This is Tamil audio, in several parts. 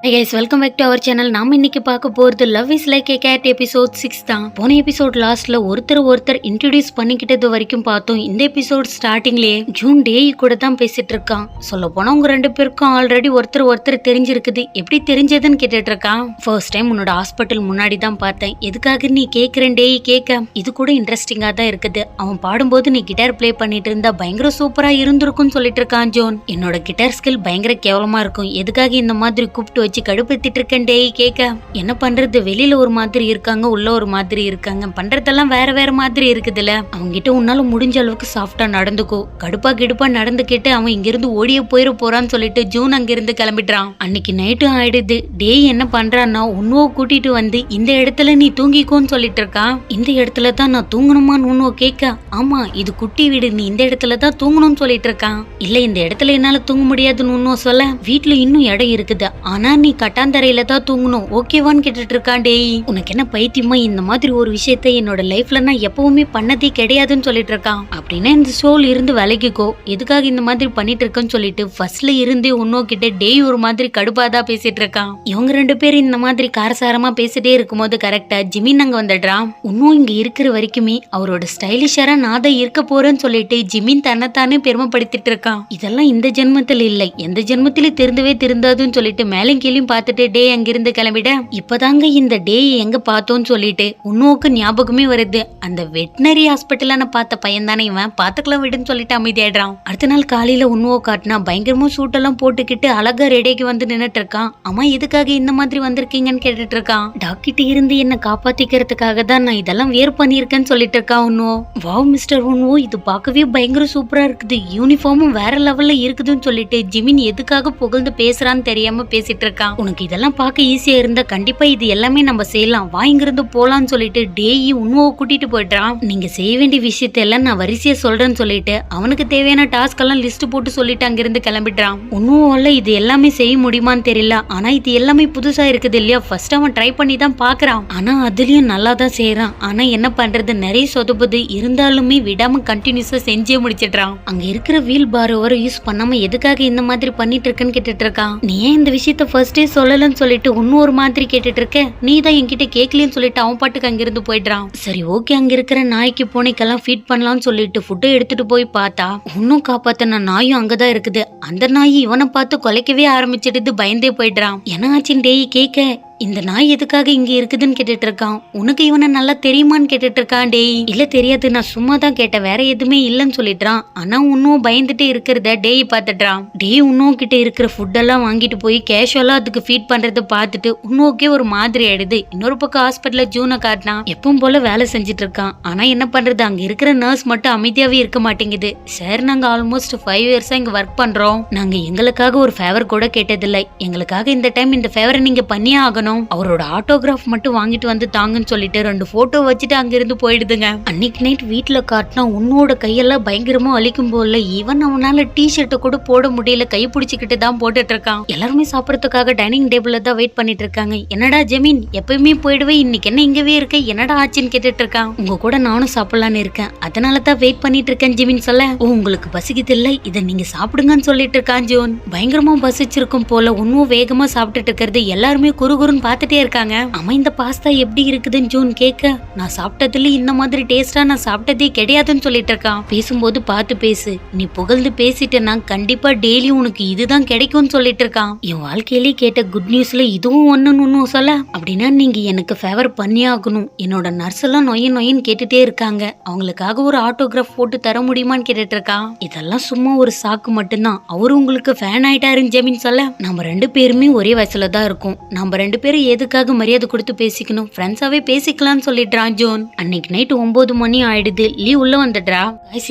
Hey guys, welcome back to our channel. நாம இன்னைக்கு பார்க்க போறது love is like A gate episode 6 தான். போன எபிசோட் லாஸ்ட்ல ஒருத்தர் இன்ட்ரோடியூஸ் பண்ணிக்கிட்டது வரைக்கும் பார்த்தோம். இந்த எபிசோட் ஸ்டார்டிங்லயே ஜூன் டேய் கூட தான் பேசிட்டு இருக்கான். சொல்ல போனா உங்க ரெண்டு பேருக்கும் ஆல்ரெடி ஒருத்தர் தெரிஞ்சிருக்குது. எப்படி தெரிஞ்சதுன்னு கேட்டுட்டு இருக்கான். ஃபர்ஸ்ட் டைம் உன்னோட ஹாஸ்பிட்டல் முன்னாடி தான் பார்த்தேன். எதுக்காக நீ கேக்குறேன் டேய் கேட்க. இது கூட இன்ட்ரெஸ்டிங்கா தான் இருக்குது. அவன் பாடும்போது நீ கிட்டார் பிளே பண்ணிட்டு இருந்தா பயங்கர சூப்பரா இருந்திருக்கும்னு சொல்லிட்டு இருக்கான் ஜோன். என்னோட கிட்டார் ஸ்கில் பயங்கர கேவலமா இருக்கும். எதுக்காக இந்த மாதிரி கூப்பிட்டு வச்சு கடுப்பேத்திட்டு இருக்கேன் டேய் கேட்க. என்ன பண்றது, வெளியில ஒரு மாதிரி இருக்காங்க, உள்ள ஒரு மாதிரி இருக்காங்க, பண்றதெல்லாம் வேற மாதிரி இருக்குதுல. அவங்க கிட்ட உன்னால முடிஞ்ச அளவுக்கு சாஃப்டா நடந்துக்கோ. கடுப்பா நடந்துக்கிட்டு அவன் இங்கிருந்து ஓடிய போயிட போறான்னு சொல்லிட்டு ஜூன் அங்கிருந்து கிளம்பிடுறான். அன்னைக்கு நைட்டும் ஆயிடுது. டேய் என்ன பண்றான்னா உன்னுவோ கூட்டிட்டு வந்து இந்த இடத்துல நீ தூங்கிக்கோன்னு சொல்லிட்டு இருக்கான். இந்த இடத்துல தான் நான் தூங்கணுமான்னு உன்னுவோ கேட்க. ஆமா இது குட்டி வீடு, நீ இந்த இடத்துல தான் தூங்கணும்னு சொல்லிட்டு இருக்கான். இல்ல இந்த இடத்துல என்னால தூங்க முடியாதுன்னு உன்னுவோ சொல்ல. வீட்டுல இன்னும் இடம் இருக்குது, ஆனா நீ கட்டாந்தரையில தான் தூங்கணும் ஓகேவான்னு கேட்டுட்டு இருக்கான். டேய் உனக்கு என்ன பைத்தியமா, இந்த மாதிரி ஒரு விஷயத்த என்னோட லைஃப்ல நான் எப்பவுமே பண்ணதே கிடையாதுன்னு சொல்லிட்டு இருக்கான். அப்படின்னா இந்த ஷோல இருந்து விலகிக்கோ, எதுக்காக இந்த மாதிரி பண்ணிட்டு இருக்கன்னு சொல்லிட்டு ஃபர்ஸ்ட்ல இருந்தே உன்னோ கிட்ட டேய் ஒரு மாதிரி கடுப்பாதான் பேசிட்டு இருக்கான். இவங்க ரெண்டு பேரும் இந்த மாதிரி காரசாரமா பேசிட்டே இருக்கும்போது கரெக்டா ஜிமின் அங்க வந்துடுறான். இன்னும் இங்க இருக்கிற வரைக்குமே அவரோட ஸ்டைலிஷரா நான் தான் இருக்க போறேன்னு சொல்லிட்டு ஜிமின் தன்னைத்தானே பெருமைப்படுத்திட்டு இருக்கான். இதெல்லாம் இந்த ஜென்மத்தில் இல்லை, எந்த ஜென்மத்திலும் திருந்தாதுன்னு சொல்லிட்டு மேலும் கீழும் பார்த்துட்டு டே அங்கிருந்து கிளம்பிட. இப்பதாங்க இந்த டே எங்க பார்த்தோன்னு சொல்லிட்டு உன்னோக்கு ஞாபகமே வருது. அந்த வெட்டினரி ஹாஸ்பிட்டல்ல பார்த்த பையன் தானே இவன், பாத்துக்கலாம் விடுன்னு சொல்லிட்டு அமைதியாடுறான். அடுத்த நாள் காலையில உன்னோ காட்டினா பயங்கரமா சூட்டெல்லாம் போட்டுக்கிட்டு அழகா ரெடிக்கு வந்து நின்னுட்டு இருக்கான். அம்மா எதுக்காக இந்த மாதிரி வந்திருக்கீங்கன்னு கேட்டுட்டு இருக்கான். டாக்டர் இருந்து என்ன காப்பாத்திக்கிறதுக்காக தான் நான் இதெல்லாம் வேர் பண்ணிருக்கேன்னு சொல்லிட்டு இருக்கான். உன்னோ வாவ் மிஸ்டர் உன்னோ, இது பார்க்கவே பயங்கர சூப்பரா இருக்குது, யூனிஃபார்மும் வேற லெவல்ல இருக்குதுன்னு சொல்லிட்டு ஜிமின் எதுக்காக புகழ்ந்து பேசுறான்னு தெரியாம பேசிட்டு இருக்கான். உனக்கு இதெல்லாம் பார்க்க ஈஸியா இருந்தா கண்டிப்பா இது எல்லாமே நம்ம செய்யலாம், வாங்கிருந்து போலான்னு சொல்லிட்டு டேய் உன்னுவோ கூட்டிட்டு போயிடுறான். நீங்க செய்ய வேண்டிய விஷயத்த எல்லாம் நான் வரிசையா சொல்றேன்னு சொல்லிட்டு அவனுக்கு தேவையான டாஸ்க் எல்லாம் லிஸ்ட் போட்டு சொல்லிட்டு அங்கிருந்து கிளம்பிடுறான். உன்னுவோல இது எல்லாமே செய்ய முடியுமான்னு தெரியல, ஆனா இது எல்லாமே புதுசா இருக்குது இல்லையா, ஃபர்ஸ்ட் அவன் ட்ரை பண்ணி தான் பாக்குறான். ஆனா அதுலயும் நல்லா தான் செய்யறான். ஆனா என்ன பண்றது, நிறைய சொதப்புது, இருந்தாலுமே விடாம கண்டினியூஸா செஞ்சே முடிச்சிடுறான். அங்க இருக்கிற வீல் பாரோவரை யூஸ் பண்ணாம எதுக்காக இந்த மாதிரி பண்ணிட்டு இருக்கன்னு கேட்டுட்டு இருக்கான். நீ ஏன் இந்த விஷயத்த ஃபர்ஸ்டே சொல்லலன்னு சொல்லிட்டு இன்னும் ஒரு மாதிரி கேட்டுட்டு இருக்க, நீ தான் என்கிட்ட கேட்கலன்னு சொல்லிட்டு அவன் பாட்டுக்கு அங்கிருந்து போயிடுறான். சரி ஓகே, அங்க இருக்கிற நாய்க்கு பூனைக்கெல்லாம் ஃபீட் பண்ணலாம்னு சொல்லிட்டு ஃபுட்டை எடுத்துட்டு போய் பார்த்தா இன்னும் காப்பாத்தின நாயும் அங்கதான் இருக்குது. அந்த நாய் இவனை பார்த்து கொலைக்கவே ஆரம்பிச்சிடுது, பயந்தே போயிடுறான். என்ன ஆச்சுன்னு டேய் கேட்க. இந்த நாய் எதுக்காக இங்க இருக்குதுன்னு கேட்டுட்டு இருக்கான். உனக்கு இவனை நல்லா தெரியுமான்னு கேட்டுட்டு இருக்கான். டேய் இல்ல தெரியாது, நான் சும்மா தான் கேட்டேன், வேற எதுவுமே இல்லன்னு சொல்லிடுறான். ஆனா இன்னும் பயந்துட்டு இருக்கிறத டேய் பாத்துட்டான். டேய் இன்னும் கிட்ட இருக்கிற ஃபுட்டெல்லாம் வாங்கிட்டு போய் கேஷுவலா அதுக்கு ஃபீட் பண்றதை பார்த்துட்டு இன்னும் ஒரு மாதிரி ஆயிடுது. இன்னொரு பக்கம் ஹாஸ்பிட்டல்ல ஜூனை காட்டினா எப்பவும் போல வேலை செஞ்சுட்டு இருக்கான். ஆனா என்ன பண்றது, அங்க இருக்கிற நர்ஸ் மட்டும் அமைதியாவே இருக்க மாட்டேங்குது. சார் நாங்க ஆல்மோஸ்ட் 5 இயர்ஸா இங்க ஒர்க் பண்றோம், நாங்க எங்களுக்காக ஒரு ஃபேவர் கூட கேட்டதில்லை, எங்களுக்காக இந்த டைம் இந்த ஃபேவரை நீங்க பண்ணியே ஆகணும், அவரோட ஆட்டோகிராஃப் மட்டும் வாங்கிட்டு வந்து தாங்கன்னு சொல்லிட்டு 2 போட்டோ வச்சுட்டு அங்கிருந்து போயிடுதுங்க. அன்னைக்கு நைட் வீட்டுல காட்டினா உன்னோட கையெல்லாம் பயங்கரமா வலிக்கும் போல, ஈவன் அவனால டி-ஷர்ட்டை கூட போட முடியல, கை பிடிச்சிக்கிட்டு தான் போட்டுட்டு இருக்கான். எல்லாருமே சாப்பிடறதுக்காக டைனிங் டேபிள்ல தான் வெயிட் பண்ணிட்டு இருக்காங்க. என்னடா ஜெமீன் எப்பயுமே போயிடுவே, இன்னைக்கு என்ன இங்கவே இருக்க, என்னடா ஆச்சுன்னு கேட்டுட்டு இருக்கான். உங்க கூட நானும் சாப்பிடலான்னு இருக்கேன், அதனால தான் வெயிட் பண்ணிட்டு இருக்கேன் ஜெமீன் சொல்ல. உங்களுக்கு பசிக்குது இல்ல, இதை நீங்க சாப்பிடுங்கன்னு சொல்லிட்டு இருக்கான் ஜோன். பயங்கரமா பசிச்சிருக்கும் போல இன்னும் வேகமா சாப்பிட்டுட்டு இருக்கிறது எல்லாருமே குறுகுறுன்னு பாத்துட்டே இருக்காங்க. அம்மா இந்த பாஸ்தா எப்படி இருக்குதுன்னு ஜூன் கேட்க, நான் சாப்பிட்டதுல இந்த மாதிரி டேஸ்டா நான் சாப்பிட்டதே கிடையாதுன்னு சொல்லிட்டு இருக்கான். பேசும்போது பார்த்து பேசு, நீ புகழ்ந்து பேசிட்டேன்னா கண்டிப்பா டெய்லி உனக்கு இதுதான் கிடைக்கும்னு சொல்லிட்டு இருக்கான். என் வாழ்க்கையிலே கேட்ட குட் நியூஸ்ல இதுவும் ஒண்ணுன்னு சொல்ல. அப்படின்னா நீங்க எனக்கு ஃபேவர் பண்ணி ஆகணும், என்னோட நர்ஸ் எல்லாம் நொயின்னு கேட்டுட்டே இருக்காங்க, அவங்களுக்காக ஒரு ஆட்டோகிராஃப் போட்டு தர முடியுமான்னு கேட்டுட்டு இருக்கான். இதெல்லாம் சும்மா ஒரு சாக்கு மட்டும்தான், அவரு உங்களுக்கு ஃபேன் ஆயிட்டாருன்னு ஜெமின் சொல்ல. நம்ம 2 பேருமே ஒரே வயசுல தான் இருக்கும், நம்ம 2 பேரும் எதுக்காக மரியாதை கொடுத்து பேசிக்கணும், ஃப்ரெண்ட்ஸாவே பேசிக்கலாம்னு சொல்லிடுறான் ஜோன். அன்னைக்கு நைட் 9 மணி ஆயிடுது, லீ உள்ள வந்துடுறா.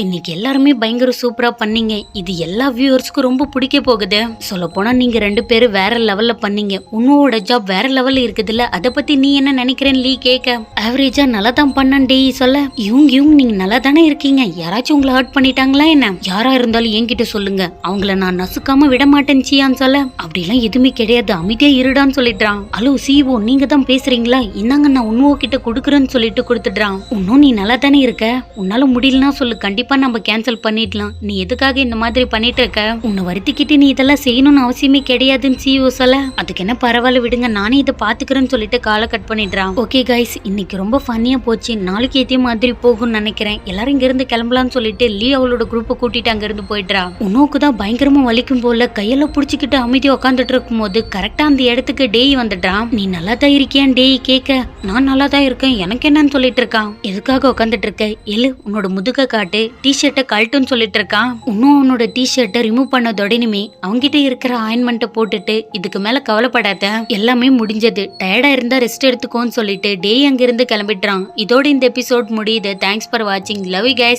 இன்னைக்கு எல்லாருமே பயங்கர சூப்பரா பண்ணீங்க, இது எல்லா வியூவர்ஸ்க்கும் ரொம்ப பிடிக்க போகுது. சொல்ல போனா நீங்க 2 பேரும் வேற லெவல்ல பண்ணீங்க, உன்னோட ஜாப் வேற லெவல்ல இருக்குதுல்ல, அத பத்தி நீ என்ன நினைக்கிறேன்னு லீ கேட்க. ஆவரேஜா நல்லா தான் பண்ணான் டேய் சொல்ல. இவங்க நீங்க நல்லா தானே இருக்கீங்க, யாராச்சும் உங்களை ஹர்ட் பண்ணிட்டாங்களா என்ன, யாரா இருந்தாலும் என்கிட்ட சொல்லுங்க, அவங்கள நான் நசுக்காம விட மாட்டேன்னு சியான்னு சொல்ல. அப்படிலாம் எதுவுமே கிடையாது, அமைதியா இருடான்னு சொல்லிடுறான். ஹலோ சிஓ, நீங்க தான் பேசுறீங்களா? இந்தாங்க, நான் உன்னுவோ கிட்ட கொடுக்குறேன்னு சொல்லிட்டு கொடுத்துடுறான். இன்னும் நீ நல்லா தானே இருக்க, உன்னால முடியலன்னா சொல்லு, கண்டிப்பா நம்ம கேன்சல் பண்ணிடலாம். நீ எதுக்காக இந்த மாதிரி பண்ணிட்டு இருக்க? உன்னை வருத்திக்கிட்டு நீ இதெல்லாம் செய்யணும்னு அவசியமே கிடையாதுன்னு சிஓ சொல்ல, அதுக்கு என்ன பரவாயில்ல விடுங்க, நானே இதை பாத்துக்கிறேன்னு சொல்லிட்டு காலை கட் பண்ணிடுறான். ஓகே கைஸ், இன்னைக்கு ரொம்ப ஃபன்னியா போச்சு. நாளைக்கு இதே மாதிரி போகும்னு நினைக்கிறேன். எல்லாரும் இங்க இருந்து கிளம்பலாம்னு சொல்லிட்டு லீ அவளோட குரூப்பை கூட்டிட்டு அங்க இருந்து போயிடுறா. உனக்கு தான் பயங்கரமா வலிக்கும் போல கையெல்லாம் புடிச்சுக்கிட்டு அமைதியா உட்காந்துட்டு இருக்கும் போது கரெக்டா அந்த இடத்துக்கு டேய் வந்துட்டான். நீ நல்லா தான் இருக்கியான் டேய் கேட்க, நான் நல்லா தான் இருக்கேன், எனக்கு என்னன்னு சொல்லிட்டு இருக்கான். எதுக்காக உட்காந்துட்டு இருக்க, எல்லு உன்னோட முதுக காட்டு, டிஷர்ட்டை கழட்டுன்னு சொல்லிட்டு இருக்கான். இன்னும் அவனோட டிஷர்ட்டை ரிமூவ் பண்ணதோடனுமே அவங்கிட்ட இருக்கிற ஆயின்மெண்ட்டை போட்டுட்டு, இதுக்கு மேல கவலைப்படாத, எல்லாமே முடிஞ்சது, டயர்டா இருந்தா ரெஸ்ட் எடுத்துக்கோன்னு சொல்லிட்டு டேய் அங்கிருந்து கிளம்பிடுறான். இதோட இந்த எபிசோட் முடியுது. தேங்க்ஸ் ஃபார் வாட்சிங். Love you guys.